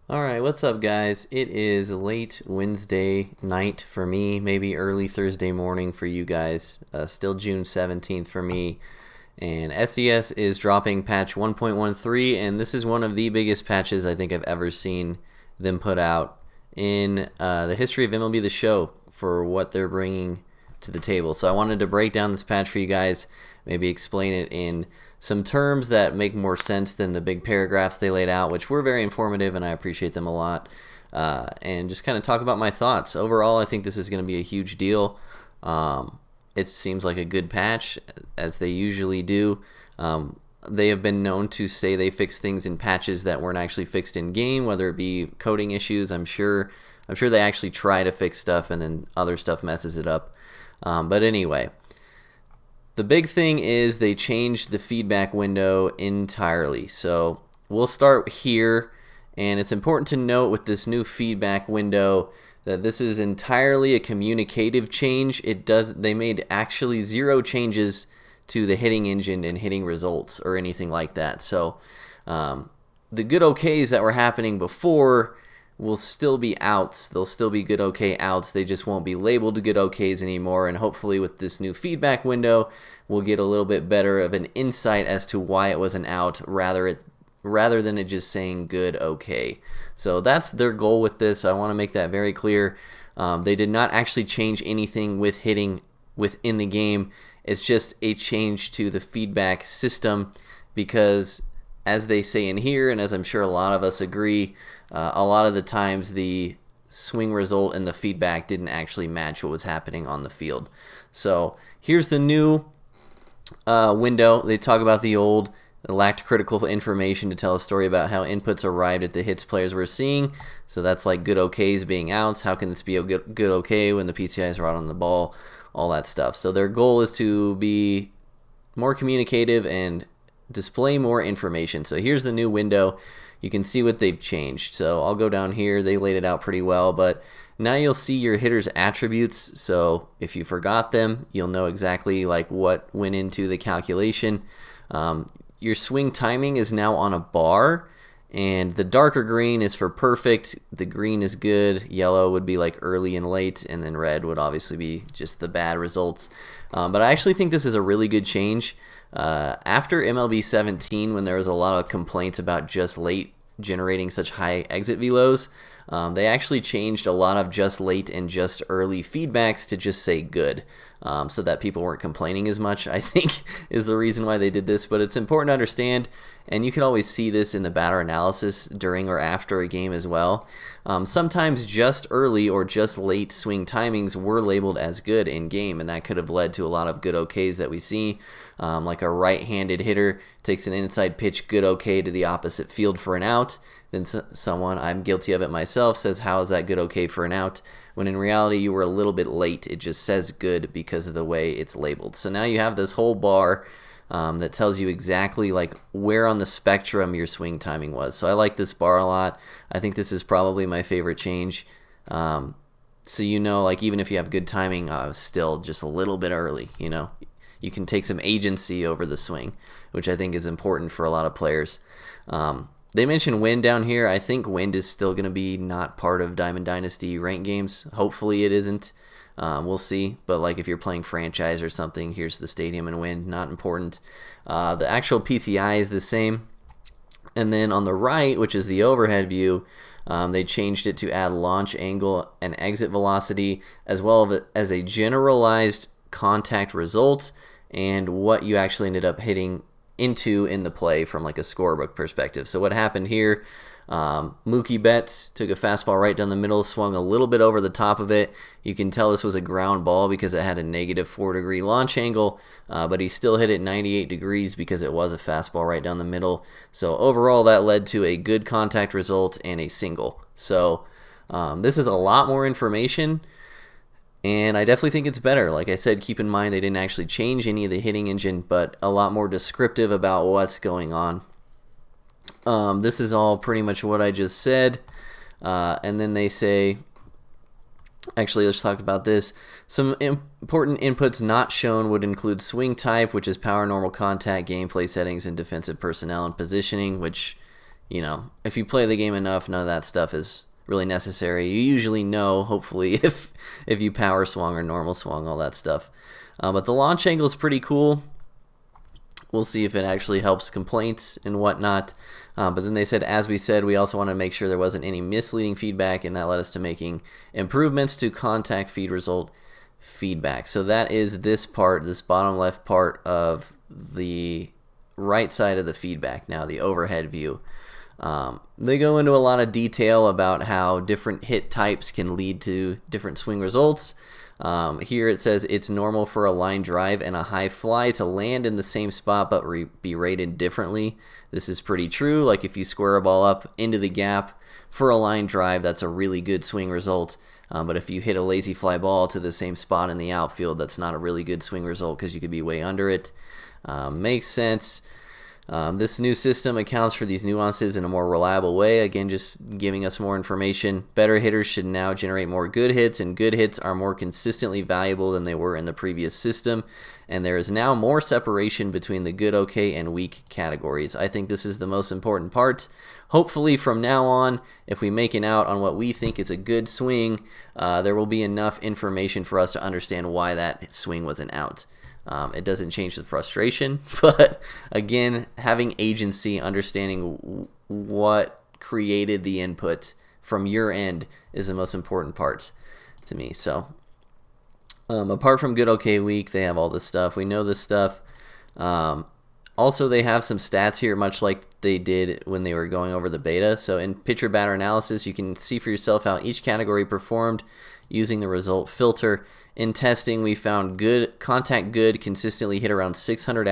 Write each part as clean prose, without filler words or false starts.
Alright, what's up, guys? It is late Wednesday night for me, maybe early Thursday morning for you guys. Still June 17th for me. And SES is dropping patch 1.13, and this is one of the biggest patches I think I've ever seen them put out in the history of MLB The Show for what they're bringing to the table. So I wanted to break down this patch for you guys, maybe explain it in some terms that make more sense than the big paragraphs they laid out, which were very informative, and I appreciate them a lot. And just kind of talk about my thoughts. Overall, I think this is going to be a huge deal. It seems like a good patch, as they usually do. They have been known to say they fix things in patches that weren't actually fixed in game, whether it be coding issues. I'm sure they actually try to fix stuff, and then other stuff messes it up. But anyway, the big thing is they changed the feedback window entirely. So we'll start here, and it's important to note with this new feedback window that this is entirely a communicative change. They made actually zero changes to the hitting engine and hitting results or anything like that. So the good okays that were happening before will still be outs. They'll still be good okay outs. They just won't be labeled good okays anymore. And hopefully with this new feedback window, we'll get a little bit better of an insight as to why it was an out rather than it just saying good okay. So that's their goal with this. I want to make that very clear. They did not actually change anything with hitting within the game. It's just a change to the feedback system because, as they say in here, and as I'm sure a lot of us agree, a lot of the times the swing result and the feedback didn't actually match what was happening on the field. So here's the new window. They talk about the old. It lacked critical information to tell a story about how inputs arrived at the hits players were seeing. So that's like good okays being outs. How can this be a good okay when the PCIs are out on the ball? All that stuff. So their goal is to be more communicative and display more information. So here's the new window. You can see what they've changed. So I'll go down here. They laid it out pretty well, but now you'll see your hitter's attributes. So if you forgot them, you'll know exactly like what went into the calculation. Your swing timing is now on a bar, and the darker green is for perfect. The green is good. Yellow would be like early and late, and then red would obviously be just the bad results. But I actually think this is a really good change. After MLB 17, when there was a lot of complaints about just late generating such high exit velos, they actually changed a lot of just late and just early feedbacks to just say good, so that people weren't complaining as much, I think, is the reason why they did this. But it's important to understand, and you can always see this in the batter analysis during or after a game as well. Sometimes just early or just late swing timings were labeled as good in game, and that could have led to a lot of good okays that we see. Like a right-handed hitter takes an inside pitch good okay to the opposite field for an out. Then someone, I'm guilty of it myself, says, how is that good okay for an out? When in reality, you were a little bit late. It just says good because of the way it's labeled. So now you have this whole bar that tells you exactly like where on the spectrum your swing timing was. So I like this bar a lot. I think this is probably my favorite change. So you know, like even if you have good timing, still just a little bit early, you know. You can take some agency over the swing, which I think is important for a lot of players. They mentioned wind down here. I think wind is still going to be not part of Diamond Dynasty rank games. Hopefully it isn't. We'll see. But like if you're playing franchise or something, here's the stadium and wind. Not important. The actual PCI is the same. And then on the right, which is the overhead view, they changed it to add launch angle and exit velocity, as well as a generalized contact result and what you actually ended up hitting into in the play from like a scorebook perspective. So what happened here, Mookie Betts took a fastball right down the middle, swung a little bit over the top of it. You can tell this was a ground ball because it had a -4-degree launch angle, but he still hit it 98 degrees because it was a fastball right down the middle. So overall that led to a good contact result and a single. So this is a lot more information, and I definitely think it's better. Like I said, keep in mind they didn't actually change any of the hitting engine, but a lot more descriptive about what's going on. This is all pretty much what I just said. And then they say, actually, let's talk about this. Some important inputs not shown would include swing type, which is power, normal contact, gameplay settings, and defensive personnel and positioning, which if you play the game enough, none of that stuff is really necessary. You usually know, hopefully, if you power swung or normal swung, all that stuff. But the launch angle is pretty cool. We'll see if it actually helps complaints and whatnot. But then they said, as we said, we also want to make sure there wasn't any misleading feedback, and that led us to making improvements to contact feed result feedback. So that is this part, this bottom left part of the right side of the feedback now, the overhead view. They go into a lot of detail about how different hit types can lead to different swing results. Here it says it's normal for a line drive and a high fly to land in the same spot but be rated differently. This is pretty true. Like if you square a ball up into the gap for a line drive, that's a really good swing result. But if you hit a lazy fly ball to the same spot in the outfield, that's not a really good swing result because you could be way under it. Makes sense. This new system accounts for these nuances in a more reliable way. Again, just giving us more information. Better hitters should now generate more good hits, and good hits are more consistently valuable than they were in the previous system. And there is now more separation between the good, okay, and weak categories. I think this is the most important part. Hopefully from now on, if we make an out on what we think is a good swing, there will be enough information for us to understand why that swing was an out. It doesn't change the frustration, but again, having agency, understanding what created the input from your end is the most important part to me. So apart from good, okay, weak, they have all this stuff. We know this stuff. Also, they have some stats here, much like they did when they were going over the beta. So in pitcher batter analysis, you can see for yourself how each category performed using the result filter. In testing, we found good contact good consistently hit around 600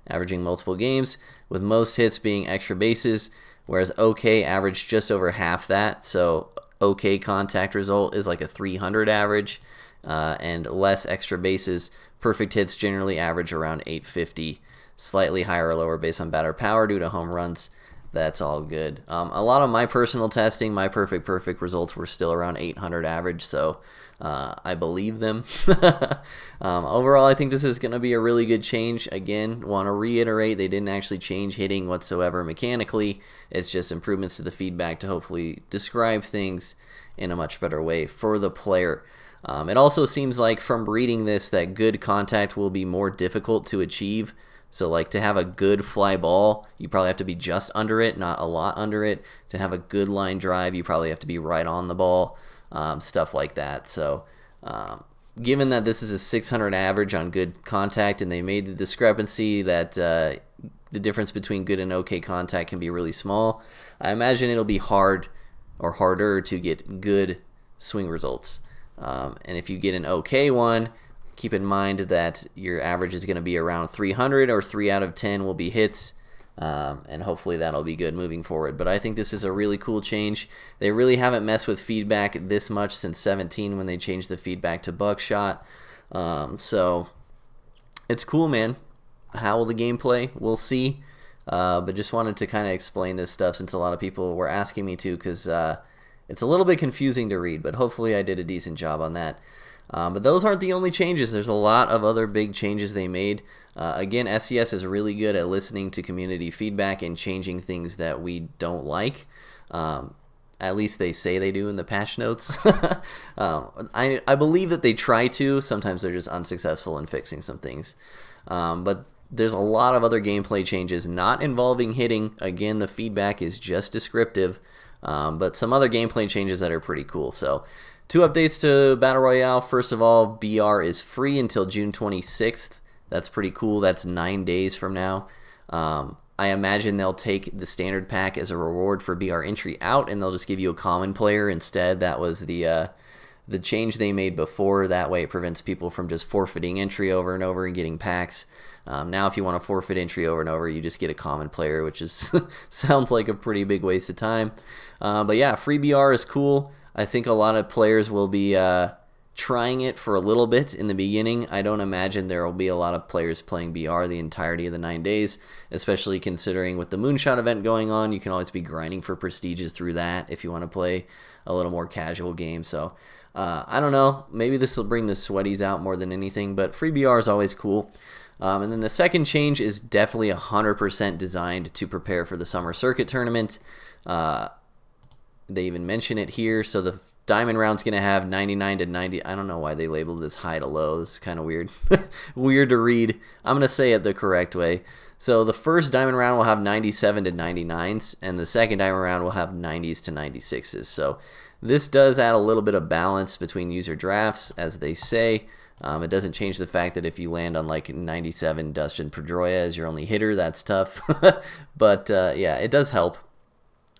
averaging multiple games, with most hits being extra bases, whereas okay averaged just over half that. So okay contact result is like a 300 average, and less extra bases. Perfect hits generally average around 850, slightly higher or lower based on batter power due to home runs. That's all good. A lot of my personal testing, my perfect results were still around 800 average, so I believe them. Overall, I think this is going to be a really good change. Again, want to reiterate, they didn't actually change hitting whatsoever mechanically. It's just improvements to the feedback to hopefully describe things in a much better way for the player. It also seems like from reading this that good contact will be more difficult to achieve. So like to have a good fly ball, you probably have to be just under it, not a lot under it. To have a good line drive, you probably have to be right on the ball, stuff like that. So given that this is a 600 average on good contact, and they made the discrepancy that the difference between good and okay contact can be really small, I imagine it'll be hard or harder to get good swing results. And if you get an okay one, keep in mind that your average is going to be around 300, or 3 out of 10 will be hits, and hopefully that'll be good moving forward. But I think this is a really cool change. They really haven't messed with feedback this much since 17 when they changed the feedback to buckshot. So it's cool, man. How will the game play? We'll see. But just wanted to kind of explain this stuff since a lot of people were asking me to, because it's a little bit confusing to read, but hopefully I did a decent job on that. But those aren't the only changes. There's a lot of other big changes they made. Again, SES is really good at listening to community feedback and changing things that we don't like. At least they say they do in the patch notes. I believe that they try to. Sometimes they're just unsuccessful in fixing some things. But there's a lot of other gameplay changes not involving hitting. Again, the feedback is just descriptive. But some other gameplay changes that are pretty cool. So 2 updates to Battle Royale. First of all, BR is free until June 26th. That's pretty cool. That's 9 days from now. I imagine they'll take the standard pack as a reward for BR entry out, and they'll just give you a common player instead. That was the change they made before. That way it prevents people from just forfeiting entry over and over and getting packs. Now if you want to forfeit entry over and over, you just get a common player, which is sounds like a pretty big waste of time. But yeah, free BR is cool. I think a lot of players will be trying it for a little bit in the beginning. I don't imagine there will be a lot of players playing BR the entirety of the 9 days, especially considering with the Moonshot event going on, you can always be grinding for prestiges through that if you want to play a little more casual game. So I don't know. Maybe this will bring the sweaties out more than anything, but free BR is always cool. And then the second change is definitely 100% designed to prepare for the summer circuit tournament. They even mention it here. So the diamond round's going to have 99 to 90. I don't know why they labeled this high to low. This is kind of weird. Weird to read. I'm going to say it the correct way. So the first diamond round will have 97 to 99s, and the second diamond round will have 90s to 96s. So this does add a little bit of balance between user drafts, as they say. It doesn't change the fact that if you land on like 97 Dustin Pedroia as your only hitter, that's tough. But yeah, it does help.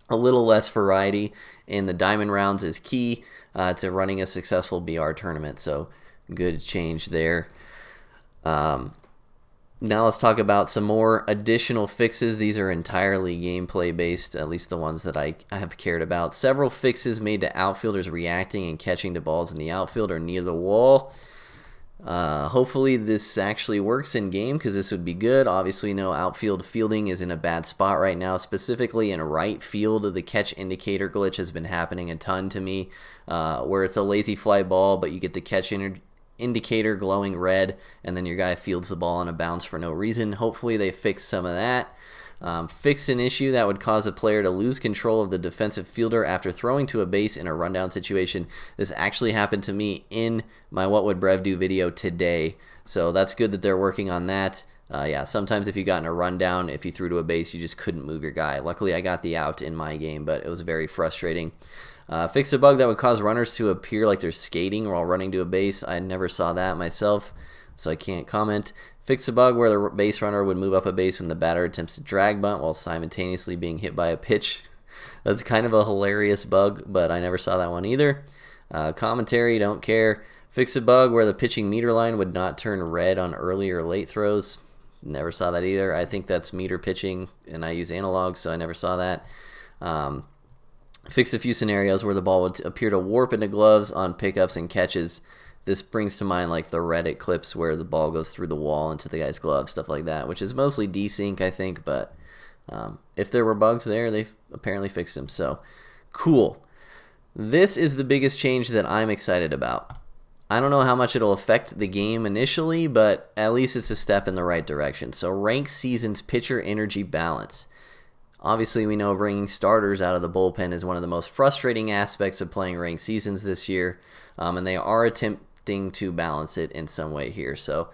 A little less variety in the diamond rounds is key to running a successful BR tournament, so good change there. Now let's talk about some more additional fixes. These are entirely gameplay based, at least the ones that I have cared about. Several fixes made to outfielders reacting and catching to balls in the outfield or near the wall. Hopefully this actually works in game, because this would be good. Obviously, no, outfield fielding is in a bad spot right now. Specifically in right field, the catch indicator glitch has been happening a ton to me, where it's a lazy fly ball, but you get the catch indicator glowing red, and then your guy fields the ball on a bounce for no reason. Hopefully they fix some of that. Fixed an issue that would cause a player to lose control of the defensive fielder after throwing to a base in a rundown situation. This actually happened to me in my What Would Brev Do video today, so that's good that they're working on that. Yeah, sometimes if you got in a rundown, if you threw to a base, you just couldn't move your guy. Luckily, I got the out in my game, but it was very frustrating. Fixed a bug that would cause runners to appear like they're skating while running to a base. I never saw that myself, so I can't comment. Fix a bug where the base runner would move up a base when the batter attempts to drag bunt while simultaneously being hit by a pitch. That's kind of a hilarious bug, but I never saw that one either. Commentary, don't care. Fix a bug where the pitching meter line would not turn red on early or late throws. Never saw that either. I think that's meter pitching, and I use analog, so I never saw that. Fix a few scenarios where the ball would appear to warp into gloves on pickups and catches. This brings to mind like the Reddit clips where the ball goes through the wall into the guy's glove, stuff like that, which is mostly desync, I think, but if there were bugs there, they apparently fixed them, so cool. This is the biggest change that I'm excited about. I don't know how much it'll affect the game initially, but at least it's a step in the right direction. So ranked seasons pitcher energy balance. Obviously, we know bringing starters out of the bullpen is one of the most frustrating aspects of playing ranked seasons this year, and they are attempting to balance it in some way here. So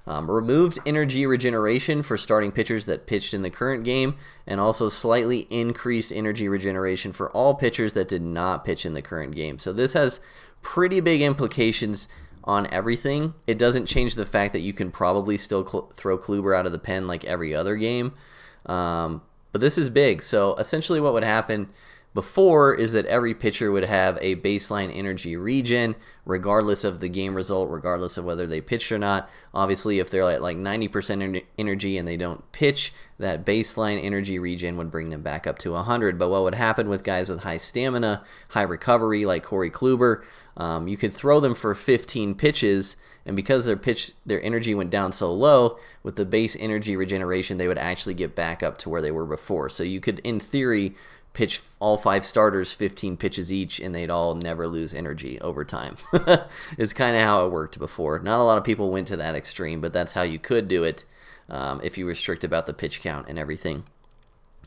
removed energy regeneration for starting pitchers that pitched in the current game, and also slightly increased energy regeneration for all pitchers that did not pitch in the current game. So this has pretty big implications on everything. It doesn't change the fact that you can probably still throw Kluber out of the pen like every other game, but this is big. So essentially what would happen before is that every pitcher would have a baseline energy regen regardless of the game result, regardless of whether they pitched or not. Obviously, if they're at like 90% energy and they don't pitch, that baseline energy regen would bring them back up to 100. But what would happen with guys with high stamina, high recovery, like Corey Kluber, you could throw them for 15 pitches, and because their energy went down so low, with the base energy regeneration, they would actually get back up to where they were before. So you could, in theory, pitch all 5 starters 15 pitches each, and they'd all never lose energy over time. It's kind of how it worked before. Not a lot of people went to that extreme, but that's how you could do it if you were strict about the pitch count and everything.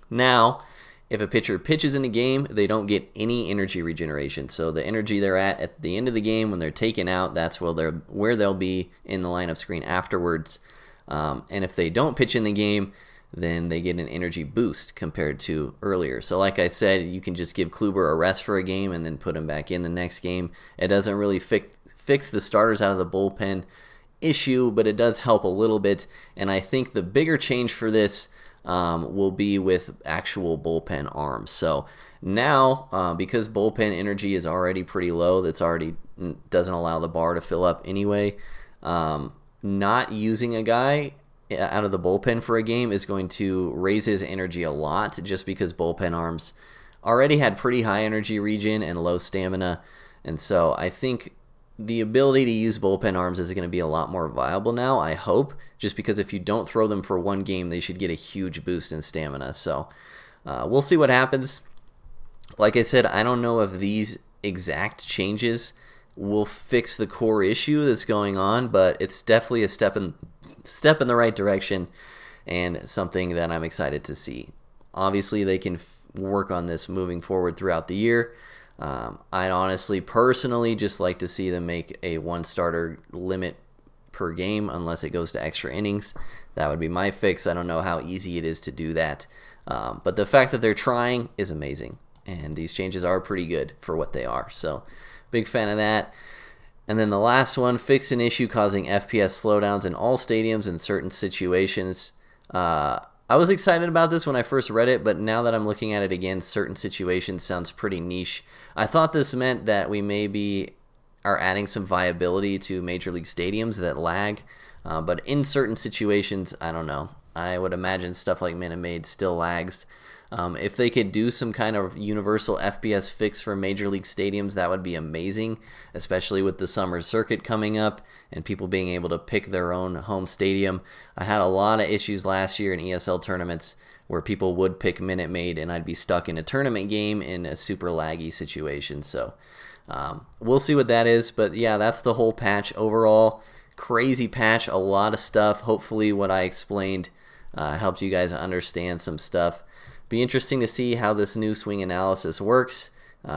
Now, if a pitcher pitches in a game, they don't get any energy regeneration. So the energy they're at the end of the game when they're taken out, that's where they'll be in the lineup screen afterwards. And if they don't pitch in the game, then they get an energy boost compared to earlier. So like I said, you can just give Kluber a rest for a game and then put him back in the next game. It doesn't really fix the starters out of the bullpen issue, but it does help a little bit. And I think the bigger change for this will be with actual bullpen arms. So now, because bullpen energy is already pretty low, that's already doesn't allow the bar to fill up anyway, not using a guy out of the bullpen for a game is going to raise his energy a lot, just because bullpen arms already had pretty high energy regen and low stamina. And so I think the ability to use bullpen arms is going to be a lot more viable now, I hope, just because if you don't throw them for one game, they should get a huge boost in stamina. So we'll see what happens. Like I said, I don't know if these exact changes will fix the core issue that's going on, but it's definitely a step in step in the right direction and something that I'm excited to see. Obviously, they can work on this moving forward throughout the year. I'd honestly, personally, just like to see them make a 1 starter limit per game unless it goes to extra innings. That would be my fix. I don't know how easy it is to do that. But the fact that they're trying is amazing. And these changes are pretty good for what they are. So, big fan of that. And then the last one, fix an issue causing FPS slowdowns in all stadiums in certain situations. I was excited about this when I first read it, but now that I'm looking at it again, certain situations sounds pretty niche. I thought this meant that we maybe are adding some viability to Major League stadiums that lag, but in certain situations, I don't know. I would imagine stuff like Minute Maid still lags. If they could do some kind of universal FPS fix for Major League stadiums, that would be amazing, especially with the summer circuit coming up and people being able to pick their own home stadium. I had a lot of issues last year in ESL tournaments where people would pick Minute Maid and I'd be stuck in a tournament game in a super laggy situation. So we'll see what that is. But yeah, that's the whole patch. Overall, crazy patch, a lot of stuff. Hopefully what I explained helped you guys understand some stuff. Be interesting to see how this new swing analysis works.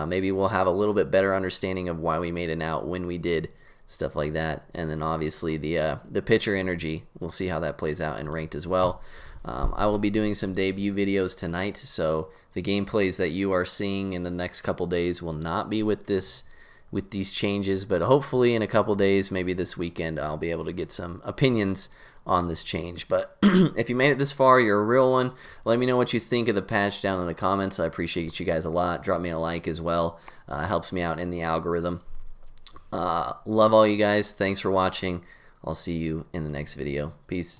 Maybe we'll have a little bit better understanding of why we made an out when we did, stuff like that. And then obviously the pitcher energy, we'll see how that plays out in ranked as well. I will be doing some debut videos tonight, so the gameplays that you are seeing in the next couple days will not be with these changes, but hopefully in a couple days, maybe this weekend, I'll be able to get some opinions on this change. But if you made it this far, you're a real one. Let me know what you think of the patch down in the comments. I appreciate you guys a lot. Drop me a like as well. Helps me out in the algorithm. Love all you guys. Thanks for watching. I'll see you in the next video. Peace.